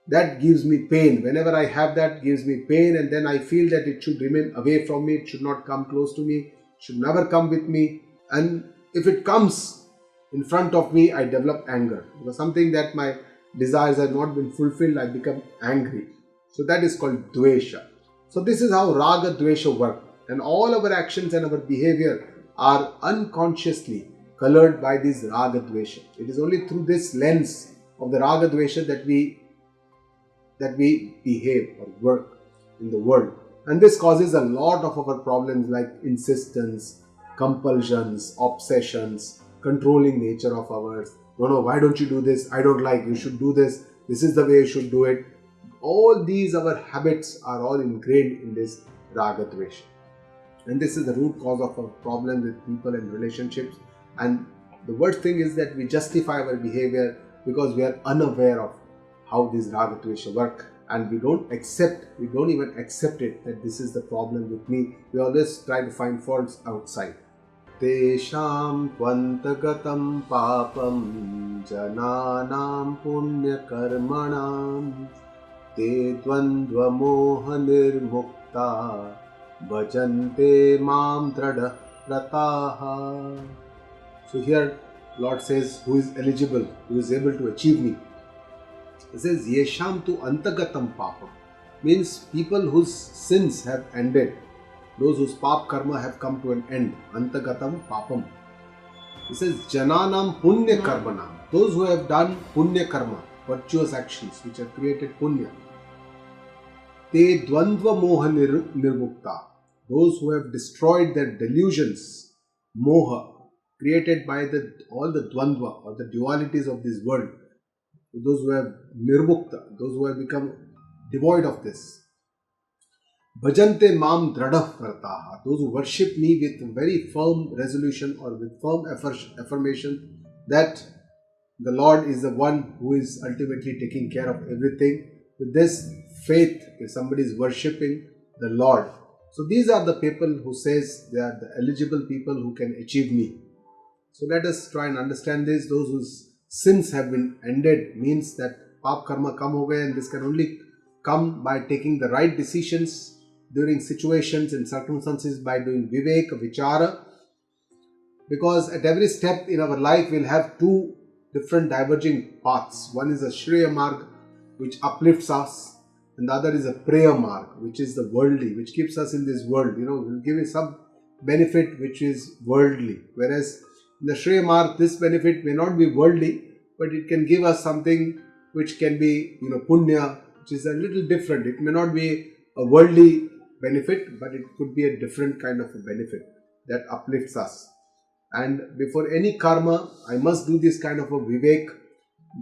that gives me pain. Whenever I have that, gives me pain, and then I feel that it should remain away from me, it should not come close to me, should never come with me. And if it comes in front of me, I develop anger. Because something that my desires have not been fulfilled, I become angry. So that is called dvesha. So this is how raga dvesha work. And all our actions and our behavior are unconsciously colored by this raga dvesha. It is only through this lens of the raga dvesha that we behave or work in the world. And this causes a lot of our problems like insistence, compulsions, obsessions, controlling nature of ours. No, why don't you do this? I don't like, you should do this. This is the way you should do it. All these our habits are all ingrained in this raga dvesha. And this is the root cause of our problem with people and relationships. And the worst thing is that we justify our behavior because we are unaware of how this raga dvesha work, and we don't even accept it, that this is the problem with me. We always try to find faults outside. Tesham tvantagatam papam jananam punya karmanam te dvandva moha nirmukta bhajante mam trada prataha. So here Lord says, who is eligible, who is able to achieve me. It says yesham tu antagatam papam, means people whose sins have ended, those whose pap karma have come to an end. Antagatam papam. It says jananam punya karmanam, those who have done punya karma, virtuous actions which have created punya. Te dvandva moha nirmukta, those who have destroyed their delusions, moha, created by all the dvandva or the dualities of this world. Those who have nirmukta, those who have become devoid of this. Bhajante mam drada vartaha, those who worship me with very firm resolution or with firm affirmation that the Lord is the one who is ultimately taking care of everything. With this faith, if somebody is worshipping the Lord. So these are the people who says they are the eligible people who can achieve me. So let us try and understand this. Those whose sins have been ended means that pap karma kam ho gaye, and this can only come by taking the right decisions during situations and circumstances, by doing vivek, vichara. Because at every step in our life we'll have two different diverging paths. One is a shreya marg, which uplifts us, and the other is a preya marg, which is the worldly, which keeps us in this world. Will give us some benefit which is worldly. Whereas in the shreya marg, this benefit may not be worldly, but it can give us something which can be, punya, which is a little different. It may not be a worldly benefit, but it could be a different kind of a benefit that uplifts us. And before any karma, I must do this kind of a vivek,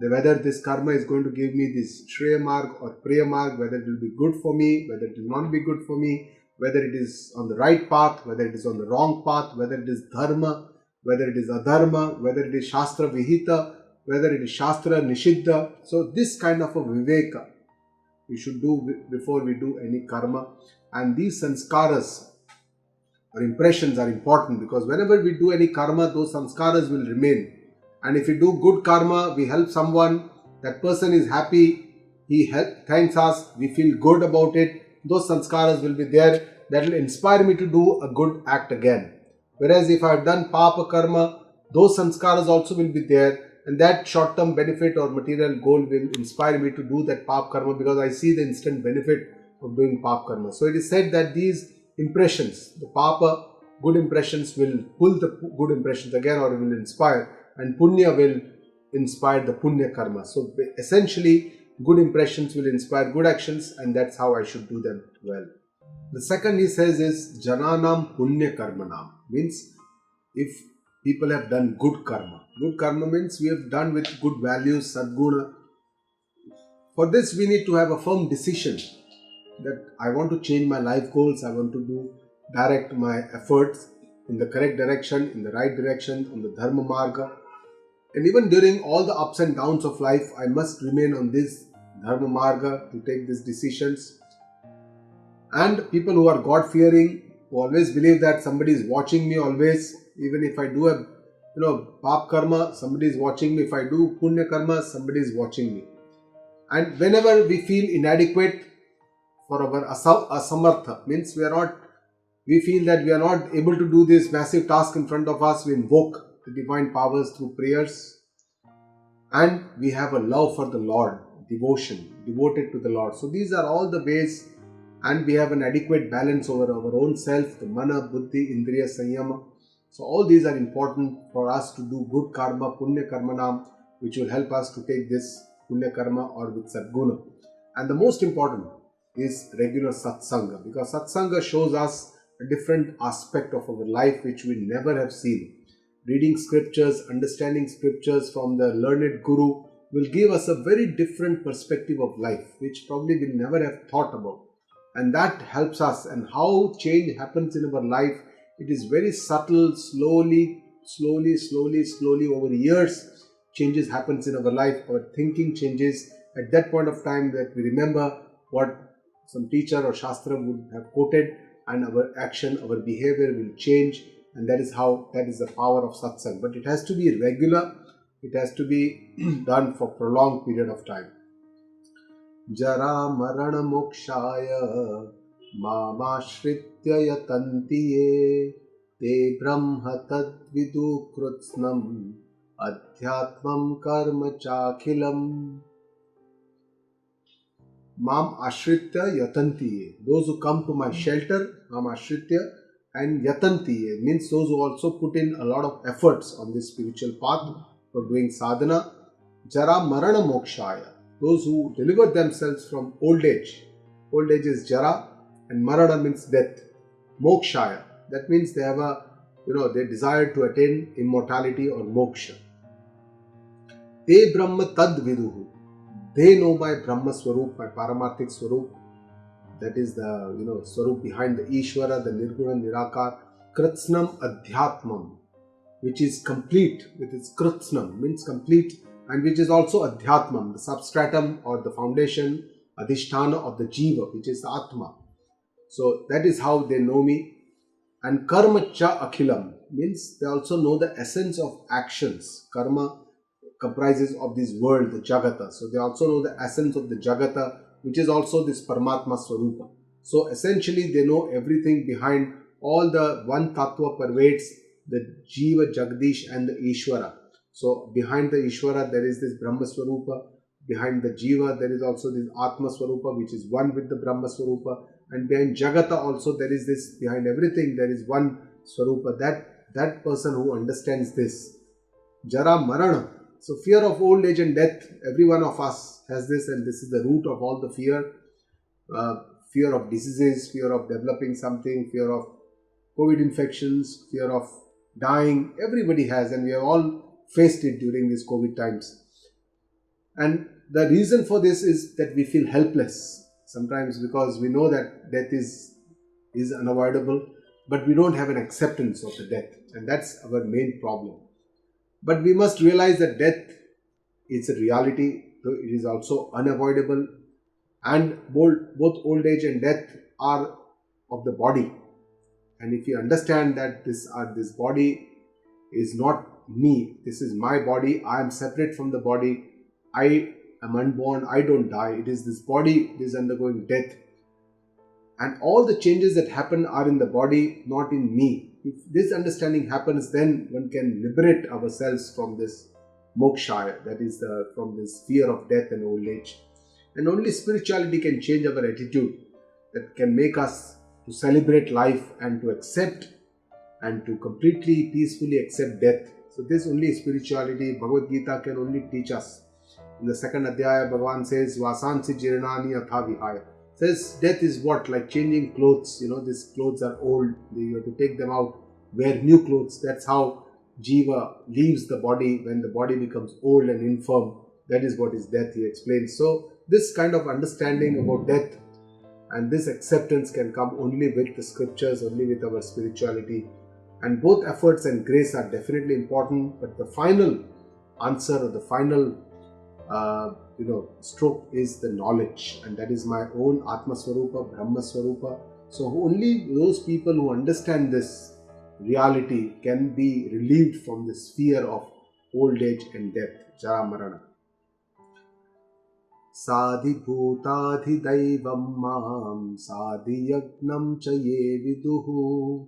whether this karma is going to give me this shreya marg or preya marg, whether it will be good for me, whether it will not be good for me, whether it is on the right path, whether it is on the wrong path, whether it is dharma, whether it is adharma, whether it is shastra vihita, whether it is shastra nishiddha. So this kind of a viveka we should do before we do any karma. And these sanskaras or impressions are important, because whenever we do any karma, those sanskaras will remain. And if we do good karma, we help someone, that person is happy, he thanks us, we feel good about it, those sanskaras will be there, that will inspire me to do a good act again. Whereas if I have done papa karma, those sanskaras also will be there, and that short-term benefit or material goal will inspire me to do that pap karma because I see the instant benefit of doing pap karma. So it is said that these impressions, the papa, good impressions will pull the good impressions again or will inspire, and punya will inspire the punya karma. So essentially, good impressions will inspire good actions, and that's how I should do them well. The second he says is Jananam Punya Karmanam, means if people have done good karma. Good karma means we have done with good values, sadguna. For this we need to have a firm decision that I want to change my life goals, I want to direct my efforts in the correct direction, in the right direction, on the dharma marga. And even during all the ups and downs of life, I must remain on this dharma marga to take these decisions. And people who are God-fearing, who always believe that somebody is watching me always, even if I do a pap karma, somebody is watching me. If I do punya karma, somebody is watching me. And whenever we feel inadequate for our asamartha, means we feel that we are not able to do this massive task in front of us, we invoke the divine powers through prayers, and we have a love for the Lord, devotion, devoted to the Lord. So these are all the ways, and we have an adequate balance over our own self, the mana, buddhi, indriya, sanyama. So all these are important for us to do good karma, punya karmanam, which will help us to take this punya karma or with sadguna. And the most important is regular satsanga, because satsanga shows us a different aspect of our life which we never have seen. Reading scriptures, understanding scriptures from the learned guru will give us a very different perspective of life, which probably we'll never have thought about. And that helps us. And how change happens in our life, it is very subtle, slowly over years, changes happens in our life. Our thinking changes. At that point of time that we remember what some teacher or shastra would have quoted, and our action, our behavior will change. And that is the power of satsang. But it has to be regular. It has to be done for prolonged period of time. Jara marana mokshaya mamashritya yatantiye te brahma tadvidu krutsnam adhyatmam karma chakhilam. Mam ashritya yatantiye, those who come to my shelter, mam ashritya, and yatantiye means those who also put in a lot of efforts on this spiritual path for doing sadhana. Jara marana mokshaya, those who deliver themselves from old age. Old age is jara, and marana means death. Mokshaya, that means they have they desire to attain immortality or moksha. Te brahma tad viduhu, they know my Brahma Swarup, my Paramarthik Swarup. That is the Swarup behind the Ishvara, the Nirguna, Nirakar. Kritsnam Adhyatmam, which is complete with its Kritsnam, means complete, and which is also Adhyatmam, the substratum or the foundation, Adhisthana of the Jiva, which is the Atma. So that is how they know me. And Karma Cha Akhilam means they also know the essence of actions. Karma comprises of this world, the Jagata. So they also know the essence of the Jagata, which is also this Paramatma Swarupa. So essentially they know everything behind all the one Tattva pervades the Jiva, Jagdish and the Ishvara. So behind the Ishvara there is this Brahma Swarupa. Behind the Jiva there is also this Atma Swarupa, which is one with the Brahma Swarupa. And behind Jagata also there is this, behind everything there is one Swarupa. That person who understands this. Jara Marana. So fear of old age and death, every one of us has this, and this is the root of all the fear. Fear of diseases, fear of developing something, fear of COVID infections, fear of dying. Everybody has, and we have all faced it during these COVID times. And the reason for this is that we feel helpless sometimes, because we know that death is unavoidable, but we don't have an acceptance of the death, and that's our main problem. But we must realize that death is a reality, though it is also unavoidable, and both old age and death are of the body. And if you understand that this body is not me, this is my body, I am separate from the body, I am unborn, I don't die, it is this body that is undergoing death. And all the changes that happen are in the body, not in me. If this understanding happens, then one can liberate ourselves from this mokshaya, that is from this fear of death and old age. And only spirituality can change our attitude, that can make us to celebrate life and to accept and to completely peacefully accept death. So this only spirituality, Bhagavad Gita can only teach us. In the second Adhyaya, Bhagavan says, Vasansi jirnani atha vihaya. Says death is what? Like changing clothes. These clothes are old. You have to take them out, wear new clothes. That's how Jiva leaves the body when the body becomes old and infirm. That is what is death, he explains. So this kind of understanding about death and this acceptance can come only with the scriptures, only with our spirituality. And both efforts and grace are definitely important, but the final answer or the final stroke is the knowledge, and that is my own Atma Swarupa, Brahma Swarupa. So only those people who understand this reality can be relieved from this fear of old age and death, Jara Marana. Sadhi bhutadhi daivam mam sadhi yagnam cha ye viduhu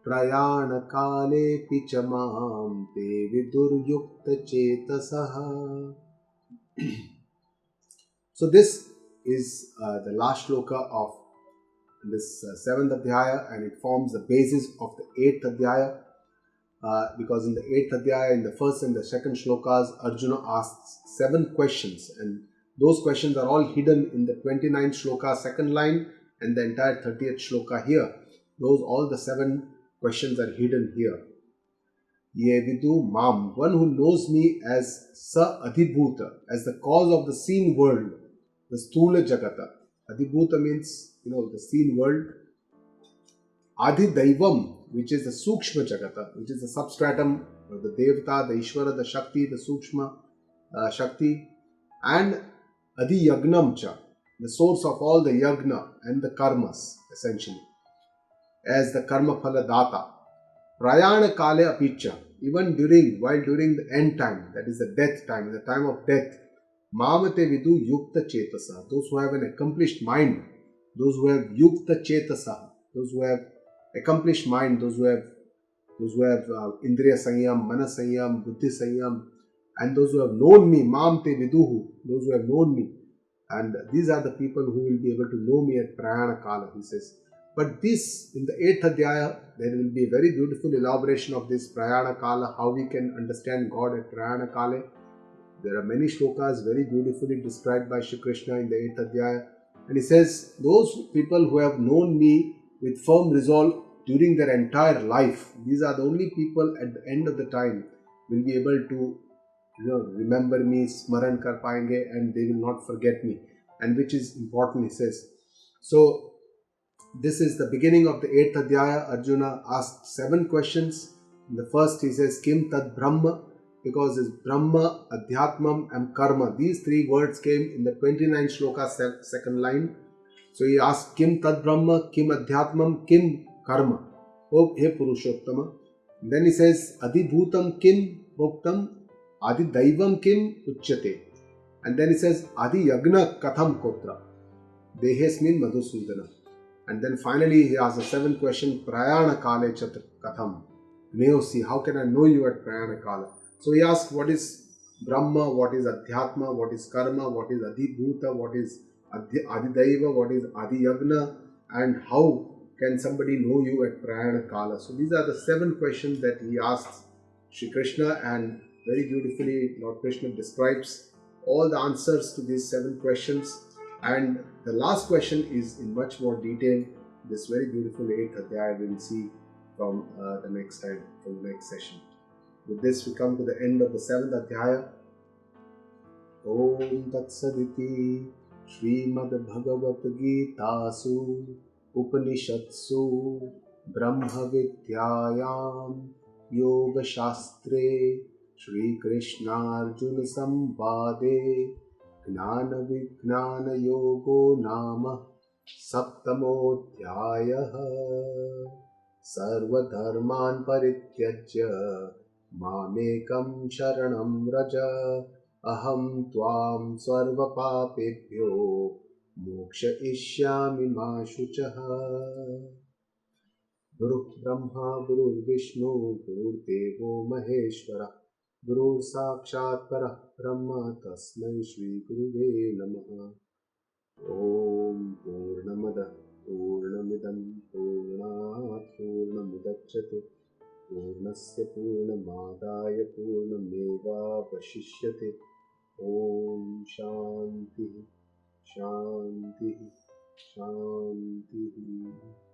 prayana kale pichamam te vidur yukta chetasaha. So this is the last shloka of this 7th Adhyaya, and it forms the basis of the 8th Adhyaya, because in the 8th Adhyaya, in the first and the second shlokas, Arjuna asks 7 questions, and those questions are all hidden in the 29th shloka second line and the entire 30th shloka here. All the 7 questions are hidden here. Ye vidu mam, one who knows me as sa adhibhuta, as the cause of the seen world, the stula jagata. Adhibhuta means, the seen world. Adhidaivam, which is the sukshma jagata, which is the substratum, or the devata, the ishvara, the shakti, the sukshma shakti. And adhiyagnam cha, the source of all the yagna and the karmas, essentially, as the karma phala data. Prayana kale apicha, even while during the end time, that is the death time, the time of death, mamate vidu yukta chetasa, those who have an accomplished mind, those who have yukta chetasa, those who have accomplished mind, those who have indriya sanyam, mana sanyam, buddhi sanyam, and those who have known me, mamte viduhu, those who have known me, and these are the people who will be able to know me at prayana kala, he says. But this, in the 8th Adhyaya, there will be a very beautiful elaboration of this Prayana Kala, how we can understand God at Prayana Kala. There are many shlokas very beautifully described by Shri Krishna in the 8th Adhyaya. And he says, those people who have known me with firm resolve during their entire life, these are the only people at the end of the time will be able to remember me, smaran kar paenge, and they will not forget me. And which is important, he says. So, this is the beginning of the 8th Adhyaya. Arjuna asked 7 questions. In the first, he says, Kim Tad Brahma, because it's Brahma, Adhyatmam and Karma. These 3 words came in the 29th shloka, second line. So he asked, Kim Tad Brahma, Kim Adhyatmam, Kim Karma. Oh, He Purushottama. And then he says, Adhibhutam Kim Proktam, Adi Daivam Kim Uchyate. And then he says, Adi Yagna Katham Kotra. Dehesmin Madhusudana. And then finally he asks the 7th question, Prayana Kale Chatra Katham. Neosi, how can I know you at Prayana Kala? So he asks, what is Brahma, what is Adhyatma, what is Karma, what is Adhibhuta, what is Adidaiva, what is Adiyagna, and how can somebody know you at Prayana Kala? So these are the 7 questions that he asks Shri Krishna, and very beautifully Lord Krishna describes all the answers to these 7 questions. And the last question is in much more detail. This very beautiful 8th Adhyaya we will see from the next time, from the next session. With this, we come to the end of the 7th Adhyaya. Om Tat Saditi Srimad Bhagavad Gitasu Upanishatsu Brahma Vidyayam Yoga Shastre Shri Krishna Arjuna Samvade Jnana Vijnana Yogo Nama Saptamodhyayah. Sarva Dharman Parityajya Mamekam Sharanam Raja Aham Tvam Sarva Papebhyo Moksha Ishyami Ma Shuchaha. Guru Brahma Guru Vishnu Guru Devo Maheshwara गुरुः साक्षात् परः ब्रह्म तस्मै श्रीगुरुवे नमः। ॐ पूर्णमदः पूर्णमिदं पूर्णात् पूर्णमुदच्यते पूर्णस्य पूर्णमादाय पूर्णमेवावशिष्यते। ॐ शान्तिः शान्तिः शान्तिः।